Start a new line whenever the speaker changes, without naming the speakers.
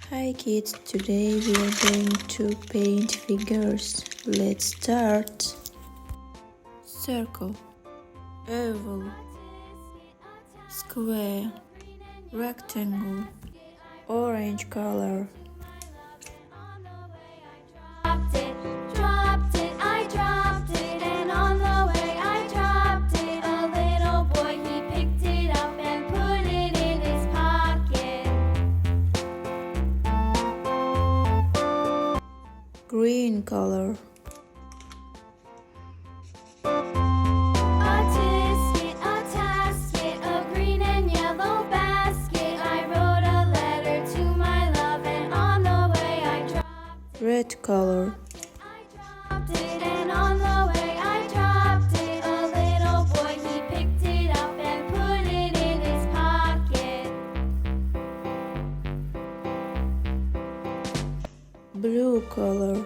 Hi kids, today we are going to paint figures. Let's start. Circle, oval, square, rectangle, orange color. Green color. Red color. Blue color.